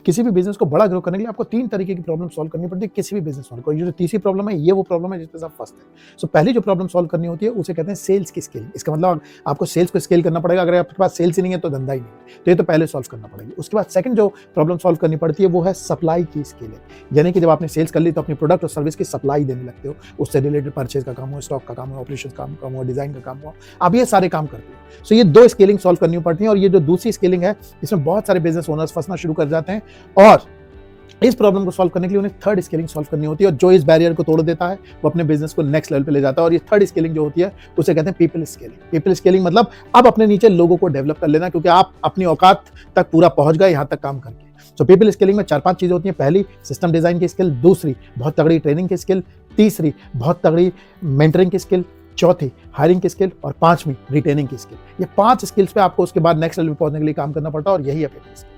किसी भी बिजनेस को बड़ा ग्रो करने के लिए आपको 3 तरीके की प्रॉब्लम सॉल्व करनी पड़ती है किसी भी बिजनेस ओनर को। ये जो तीसरी प्रॉब्लम है, ये वो प्रॉब्लम है जिसपे सब फँसते हैं। सो पहली जो प्रॉब्लम सॉल्व करनी होती है उसे कहते हैं सेल्स की स्केलिंग। इसका मतलब आपको सेल्स को स्केल करना पड़ेगा। अगर आपके पास सेल्स ही नहीं है तो धंधा ही नहीं है। तो ये तो पहले सॉल्व करना पड़ेगी। उसके बाद सेकंड जो प्रॉब्लम सॉल्व करनी पड़ती है वो है सप्लाई की स्केलिंग। यानी कि जब आपने सेल्स कर ली तो अपनी प्रोडक्ट और सर्विस की सप्लाई देने लगते हो। उससे रिलेटेड परचेज का काम हो, स्टॉक का काम हो, ऑपरेशंस का काम हो, डिजाइन का काम हो, आप ये सारे काम करते हो। सो ये 2 स्केलिंग सॉल्व करनी पड़ती है। और ये जो दूसरी स्केलिंग है इसमें बहुत सारे बिजनेस ओनर्स फंसना शुरू कर जाते हैं और इस प्रॉब्लम को सॉल्व करने के लिए उन्हें थर्ड स्केलिंग सॉल्व करनी होती है। और जो इस बैरियर को तोड़ देता है वो अपने बिजनेस को नेक्स्ट लेवल पे ले जाता है। और ये थर्ड स्केलिंग जो होती है उसे कहते हैं पीपल स्केलिंग। पीपल स्केलिंग मतलब अब अपने नीचे लोगों को डेवलप कर लेना, क्योंकि आप अपनी औकात तक पूरा पहुंच गए यहाँ तक काम करके। तो पीपल स्केलिंग में 4-5 चीजें होती हैं। पहली, सिस्टम डिजाइन की स्किल। दूसरी, बहुत तगड़ी ट्रेनिंग की स्किल। तीसरी, बहुत तगड़ी मेंटरिंग की स्किल। चौथी, हायरिंग की स्किल। और 5वीं, रिटेनिंग की स्किल। ये 5 स्किल्स पे आपको उसके बाद नेक्स्ट लेवल पे पहुंचने के लिए काम करना पड़ता है और यही है पीपल स्किल।